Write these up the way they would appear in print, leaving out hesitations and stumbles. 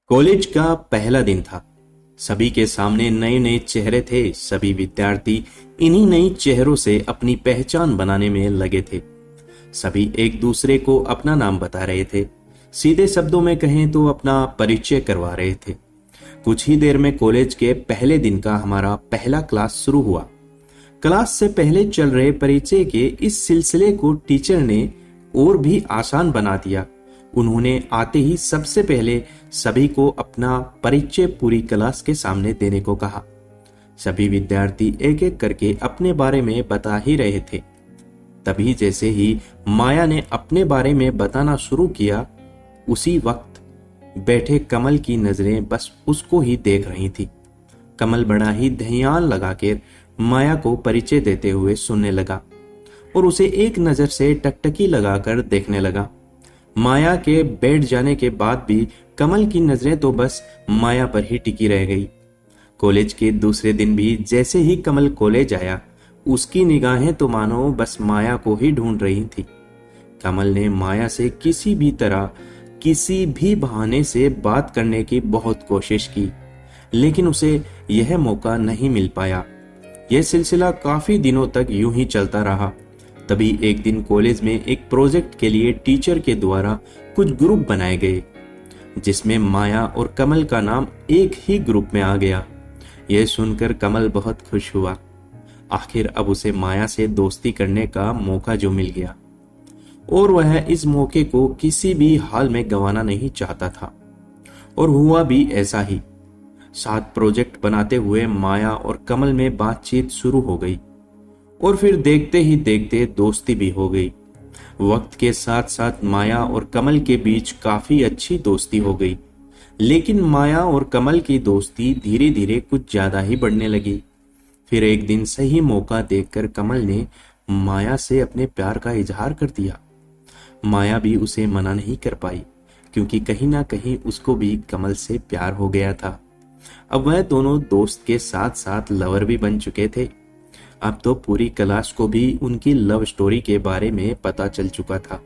College का पहला दिन था। सभी के सामने नए नए चेहरे थे। सभी विद्यार्थी इन्हीं नई चेहरों से अपनी पहचान बनाने में लगे थे। सभी एक दूसरे को अपना नाम बता रहे थे। सीधे शब्दों में कहें तो अपना परिचय करवा रहे थे। कुछ ही देर में कॉलेज के पहले दिन का हमारा पहला क्लास शुरू हुआ। क्लास से पहले चल रहे परिचय के इस सिलसिले को टीचर ने और भी आसान बना दिया। उन्होंने आते ही सबसे पहले सभी को अपना परिचय पूरी क्लास के सामने देने को कहा। सभी विद्यार्थी एक एक करके अपने बारे में बता ही रहे थे। तभी जैसे ही माया ने अपने बारे में बताना शुरू किया, उसी वक्त बैठे कमल की नजरें बस उसको ही देख रही थी। कमल बड़ा ही ध्यान लगाकर माया को परिचय देते हुए सुनने लगा और उसे एक नजर से टकटकी लगाकर देखने लगा। माया के बैठ जाने के बाद भी कमल की नजरें तो बस माया पर ही टिकी रह गई। कॉलेज के दूसरे दिन भी जैसे ही कमल कॉलेज आया, उसकी निगाहें तो मानो बस माया को ही ढूंढ रही थी। कमल ने माया से किसी भी तरह, किसी भी बहाने से बात करने की बहुत कोशिश की, लेकिन उसे यह मौका नहीं मिल पाया। यह सिलसिला काफी दिनों तक यूं ही चलता रहा। तभी एक दिन कॉलेज में एक प्रोजेक्ट के लिए टीचर के द्वारा कुछ ग्रुप बनाए गए, जिसमें माया और कमल का नाम एक ही ग्रुप में आ गया। यह सुनकर कमल बहुत खुश हुआ। आखिर अब उसे माया से दोस्ती करने का मौका जो मिल गया, और वह इस मौके को किसी भी हाल में गंवाना नहीं चाहता था। और हुआ भी ऐसा ही। साथ प्रोजेक्ट बनाते हुए माया और कमल में बातचीत शुरू हो गई और फिर देखते ही देखते दोस्ती भी हो गई। वक्त के साथ साथ माया और कमल के बीच काफी अच्छी दोस्ती हो गई, लेकिन माया और कमल की दोस्ती धीरे धीरे कुछ ज्यादा ही बढ़ने लगी। फिर एक दिन सही मौका देखकर कमल ने माया से अपने प्यार का इजहार कर दिया। माया भी उसे मना नहीं कर पाई, क्योंकि कहीं ना कहीं उसको भी कमल से प्यार हो गया था। अब वह दोनों दोस्त के साथ साथ लवर भी बन चुके थे। अब तो पूरी क्लास को भी उनकी लव स्टोरी के बारे में पता चल चुका था।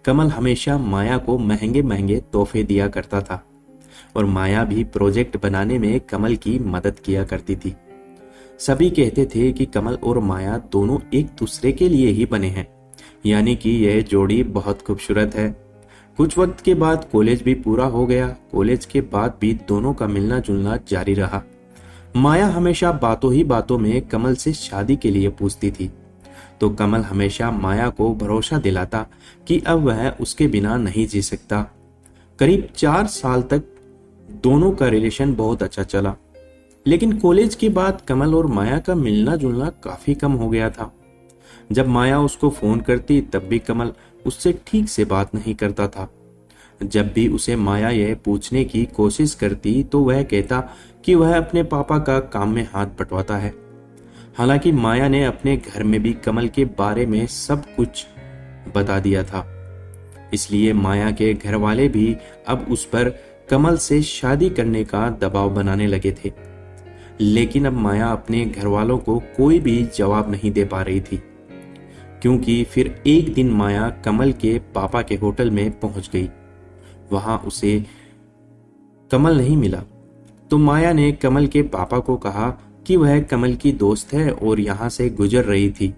कमल हमेशा माया को महंगे महंगे तोहफे दिया करता था और माया भी प्रोजेक्ट बनाने में कमल की मदद किया करती थी। सभी कहते थे कि कमल और माया दोनों एक दूसरे के लिए ही बने हैं, यानी कि यह जोड़ी बहुत खूबसूरत है। कुछ वक्त के बाद कॉलेज भी पूरा हो गया। कॉलेज के बाद भी दोनों का मिलना जुलना जारी रहा। माया हमेशा बातों ही बातों में कमल से शादी के लिए पूछती थी, तो कमल हमेशा माया को भरोसा दिलाता कि अब वह उसके बिना नहीं जी सकता। करीब 4 साल तक दोनों का रिलेशन बहुत अच्छा चला, लेकिन कॉलेज के बाद कमल और माया का मिलना जुलना काफी कम हो गया था। जब माया उसको फोन करती तब भी कमल उससे ठीक से बात नहीं करता था। जब भी उसे माया यह पूछने की कोशिश करती तो वह कहता कि वह अपने पापा का काम में हाथ बंटवाता है। हालांकि माया ने अपने घर में भी कमल के बारे में सब कुछ बता दिया था, इसलिए माया के घर वाले भी अब उस पर कमल से शादी करने का दबाव बनाने लगे थे। लेकिन अब माया अपने घर वालों को कोई भी जवाब नहीं दे पा रही थी, क्योंकि फिर एक दिन माया कमल के पापा के होटल में पहुंच गई। वहां उसे कमल नहीं मिला, तो माया ने कमल के पापा को कहा कि वह कमल की दोस्त है और यहाँ से गुजर रही थी,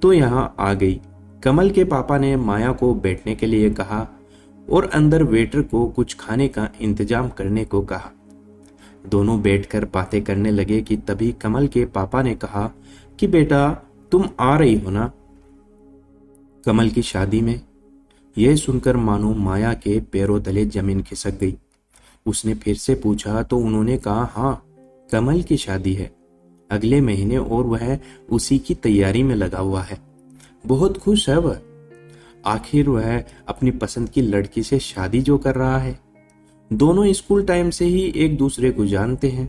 तो यहाँ आ गई। कमल के पापा ने माया को बैठने के लिए कहा और अंदर वेटर को कुछ खाने का इंतजाम करने को कहा। दोनों बैठकर बातें करने लगे कि तभी कमल के पापा ने कहा कि बेटा, तुम आ रही हो ना कमल की शादी में? यह सुनकर मानो माया के पैरों तले जमीन खिसक गई। उसने फिर से पूछा तो उन्होंने कहा, हाँ, कमल की शादी है अगले महीने और वह उसी की तैयारी में लगा हुआ है। बहुत खुश है वह। आखिर वह अपनी पसंद की लड़की से शादी जो कर रहा है। दोनों स्कूल टाइम से ही एक दूसरे को जानते हैं।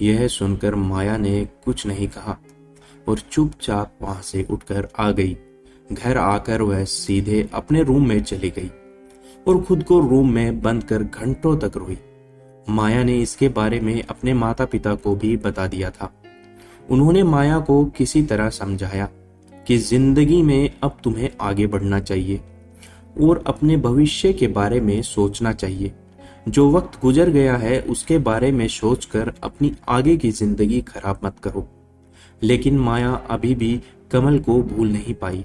यह सुनकर माया ने कुछ नहीं कहा और चुपचाप वहां से उठकर आ गई। घर आकर वह सीधे अपने रूम में चली गई और खुद को रूम में बंद कर घंटों तक रोई। माया ने इसके बारे में अपने माता पिता को भी बता दिया था। उन्होंने माया को किसी तरह समझाया कि जिंदगी में अब तुम्हें आगे बढ़ना चाहिए और अपने भविष्य के बारे में सोचना चाहिए। जो वक्त गुजर गया है उसके बारे में सोचकर अपनी आगे की जिंदगी खराब मत करो। लेकिन माया अभी भी कमल को भूल नहीं पाई।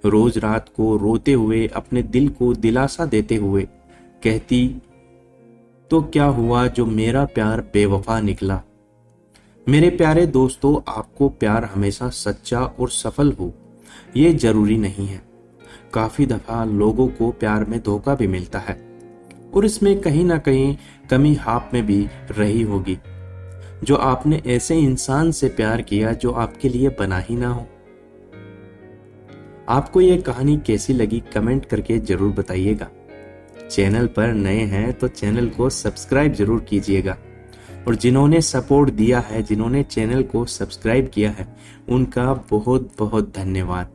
रोज रात को रोते हुए अपने दिल को दिलासा देते हुए कहती, तो क्या हुआ जो मेरा प्यार बेवफा निकला। मेरे प्यारे दोस्तों, आपको प्यार हमेशा सच्चा और सफल हो ये जरूरी नहीं है। काफी दफा लोगों को प्यार में धोखा भी मिलता है और इसमें कहीं ना कहीं कमी आप में भी रही होगी। जो आपने ऐसे इंसान से प्यार किया जो आपके लिए बना ही ना हो। आपको ये कहानी कैसी लगी कमेंट करके जरूर बताइएगा। चैनल पर नए हैं तो चैनल को सब्सक्राइब जरूर कीजिएगा और जिन्होंने सपोर्ट दिया है, जिन्होंने चैनल को सब्सक्राइब किया है, उनका बहुत बहुत धन्यवाद।